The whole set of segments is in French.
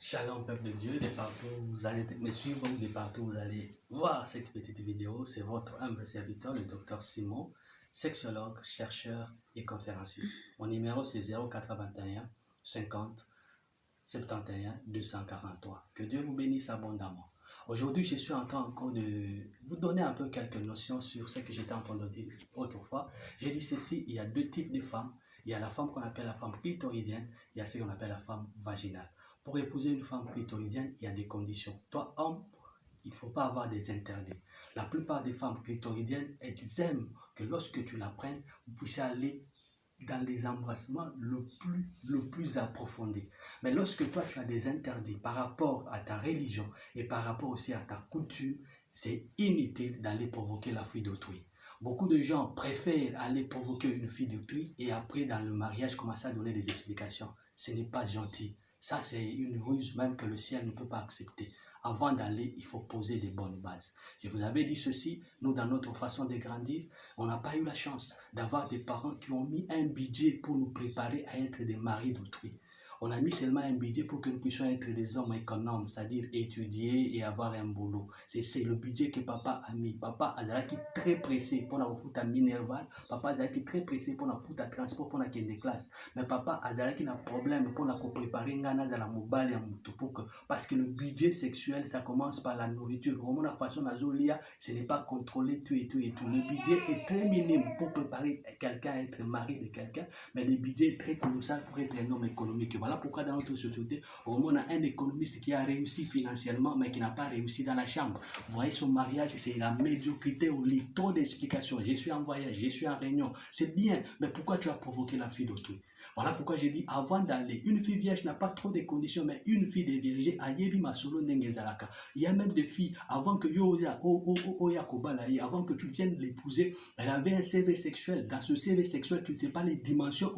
Shalom peuple de Dieu, de partout vous allez me suivre, de partout vous allez voir cette petite vidéo. C'est votre humble serviteur, le docteur Simon, sexologue, chercheur et conférencier. Mon numéro c'est 081 50 71 243. Que Dieu vous bénisse abondamment. Aujourd'hui, je suis en train encore de vous donner un peu quelques notions sur ce que j'étais en train de dire autrefois. J'ai dit ceci, il y a deux types de femmes. Il y a la femme qu'on appelle la femme clitoridienne, il y a ce qu'on appelle la femme vaginale. Pour épouser une femme clitoridienne, il y a des conditions. Toi, homme, il ne faut pas avoir des interdits. La plupart des femmes clitoridiennes, elles aiment que lorsque tu la prennes, vous puissiez aller dans les embrassements le plus approfondi. Mais lorsque toi, tu as des interdits par rapport à ta religion et par rapport aussi à ta coutume, c'est inutile d'aller provoquer la fille d'autrui. Beaucoup de gens préfèrent aller provoquer une fille d'autrui et après, dans le mariage, commencer à donner des explications. Ce n'est pas gentil. Ça, c'est une ruse même que le ciel ne peut pas accepter. Avant d'aller, il faut poser des bonnes bases. Je vous avais dit ceci, nous, dans notre façon de grandir, on n'a pas eu la chance d'avoir des parents qui ont mis un budget pour nous préparer à être des maris d'autrui. On a mis seulement un budget pour que nous puissions être des hommes économes, c'est-à-dire étudier et avoir un boulot. C'est le budget que papa a mis. Papa Azalaki très pressé pour nous foutre à Minerval. Papa Azalaki très pressé pour nous foutre à transport pour nous quitter des classes. Mais papa Azalaki n'a problème pour nous préparer ngana za la mobile et parce que le budget sexuel, ça commence par la nourriture. Comment la façon d'azolia, ce n'est pas contrôler tout et tout et tout. Le budget est très minime pour préparer quelqu'un à être mari de quelqu'un, mais le budget est très colossal pour être un homme économique. Voilà pourquoi dans notre société, on a un économiste qui a réussi financièrement, mais qui n'a pas réussi dans la chambre. Vous voyez, son mariage, c'est la médiocrité au lit. Trop d'explications. Je suis en voyage, je suis en réunion. C'est bien, mais pourquoi tu as provoqué la fille d'autrui? Voilà pourquoi j'ai dit, avant d'aller, une fille vierge n'a pas trop de conditions, mais une fille de vierge, il y a même des filles, avant que avant que tu viennes l'épouser, elle avait un CV sexuel. Dans ce CV sexuel, tu ne sais pas les dimensions.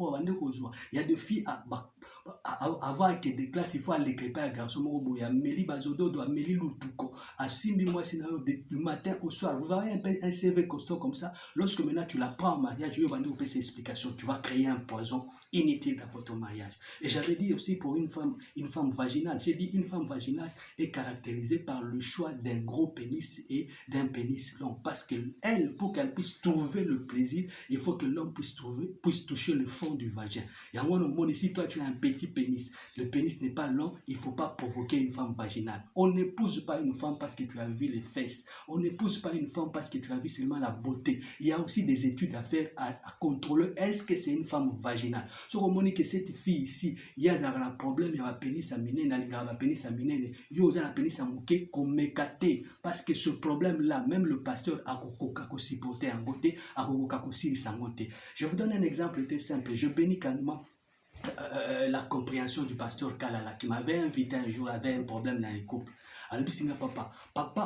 Il y a des filles avant que des classes, il faut aller créper un garçon. Il y a Meli Bazodo, il y a Meli Lutuko. À 6 000 mois, du matin au soir. Vous voyez un CV costaud comme ça. Lorsque maintenant tu la prends en mariage, je vais vous faire ces explications. Tu vas créer un poison inutile dans votre mariage. Et j'avais dit aussi pour une femme vaginale. J'ai dit une femme vaginale est caractérisée par le choix d'un gros pénis et d'un pénis long. Parce qu'elle, pour qu'elle puisse trouver le plaisir, il faut que l'homme puisse toucher le fond du vagin. Et en gros, ici, toi, tu as un petit pénis. Le pénis n'est pas long, il ne faut pas provoquer une femme vaginale. On n'épouse pas une femme parce que tu as vu les fesses. On n'épouse pas une femme parce que tu as vu seulement la beauté. Il y a aussi des études à faire à contrôler. Est-ce que c'est une femme vaginale? Si on dit que cette fille ici, il y a un problème, il y a un pénis à miner, il y a un pénis à miner, il y a un pénis à mouquer, qu'on m'écate. Parce que ce problème-là, même le pasteur a supporté en côté, a en côté. Je vous donne un exemple très simple. Je bénis carrément la compréhension du pasteur Kalala qui m'avait invité un jour, avait un problème dans les couples. Alors, je papa,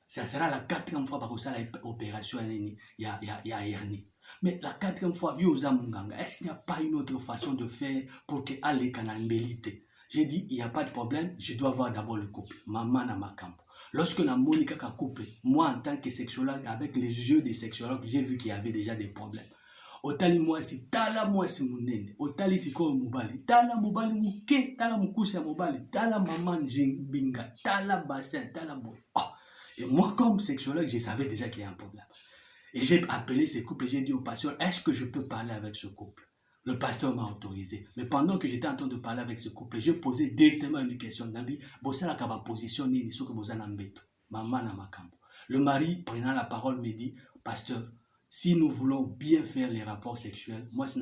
ça sera la 4e fois par ça l'opération, il y a hernie. Mais la 4e fois, est-ce qu'il n'y a pas une autre façon de faire pour que les canaux méritent? J'ai dit, il n'y a pas de problème, je dois voir d'abord le couple. Maman na ma camp. Lorsque la Monica a coupé, moi en tant que sexologue, avec les yeux des sexologues, j'ai vu qu'il y avait déjà des problèmes. Otali mwasi, tala mwasi munene, otali siko mobali, tala mobali muke, tala mukusi ya mobali, tala maman binga, tala bassin, tala boy. Oh. Et moi, comme sexologue, je savais déjà qu'il y a un problème. Et j'ai appelé ce couple et j'ai dit au pasteur, est-ce que je peux parler avec ce couple? Le pasteur m'a autorisé. Mais pendant que j'étais en train de parler avec ce couple, j'ai posé directement une question. Le mari, prenant la parole, me dit, pasteur, si nous voulons bien faire les rapports sexuels, moi, si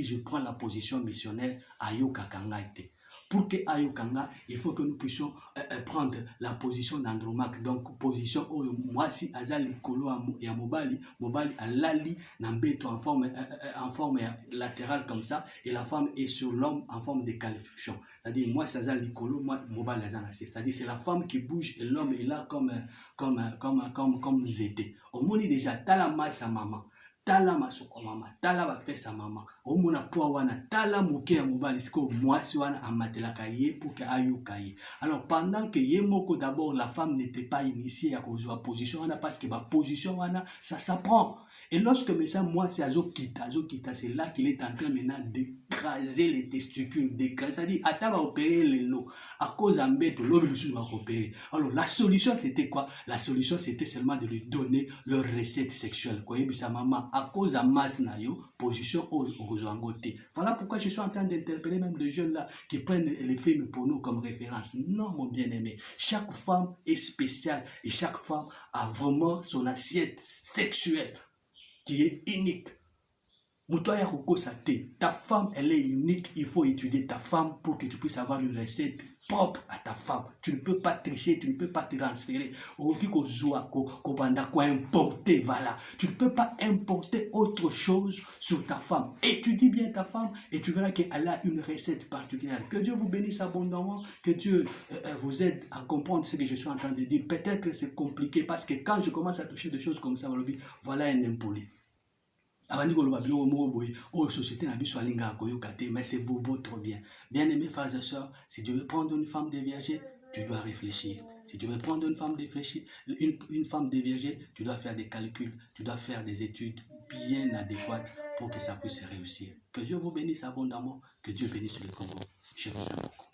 je prends la position missionnaire, ayoka kangaite. Pour que ayokanga, il faut que nous puissions prendre la position d'Andromaque. Donc, position où moi, si azal likolo ya mobali alali nambeto en forme latérale comme ça, et la femme est sur l'homme en forme de calification. C'est-à-dire, moi, si azal likolo, moi, mobali azal assez. C'est-à-dire, c'est la femme qui bouge et l'homme est là comme nous étions. Au monde déjà, t'as la masse à maman. Tala masoko mama, tala ba fesa mama. Omona poa wana, tala moke ya mobali siko mwasi wana amatelaka ye pour que ayuka ye. Alors pendant que ye moko d'abord la femme n'était pas initiée à cause de la position wana parce que la position wana ça s'apprend. Et lorsque maintenant, moi, c'est Azokita, c'est là qu'il est en train maintenant d'écraser les testicules, d'écraser, c'est-à-dire, attends, va opérer les lots, à cause d'un bête, l'homme va opérer. Alors, la solution, c'était quoi? La solution, c'était seulement de lui donner leur recette sexuelle. Sa maman, à cause de masse nayo, position au côté. Voilà pourquoi je suis en train d'interpeller même les jeunes là qui prennent les films porno comme référence. Non, mon bien-aimé, chaque femme est spéciale et chaque femme a vraiment son assiette sexuelle qui est unique. Ta femme, elle est unique. Il faut étudier ta femme pour que tu puisses avoir une recette propre à ta femme. Tu ne peux pas tricher, tu ne peux pas transférer. Importer, voilà. Tu ne peux pas importer autre chose sur ta femme. Étudie bien ta femme et tu verras qu'elle a une recette particulière. Que Dieu vous bénisse abondamment, que Dieu vous aide à comprendre ce que je suis en train de dire. Peut-être que c'est compliqué parce que quand je commence à toucher des choses comme ça, voilà un impoli. Société mais c'est votre bien. Bien-aimés frères et sœurs, si tu veux prendre une femme déviergée, tu dois réfléchir. Si tu veux prendre une femme déviergée, tu dois faire des calculs, tu dois faire des études bien adéquates pour que ça puisse réussir. Que Dieu vous bénisse abondamment, que Dieu bénisse le Congo. Je vous aime beaucoup.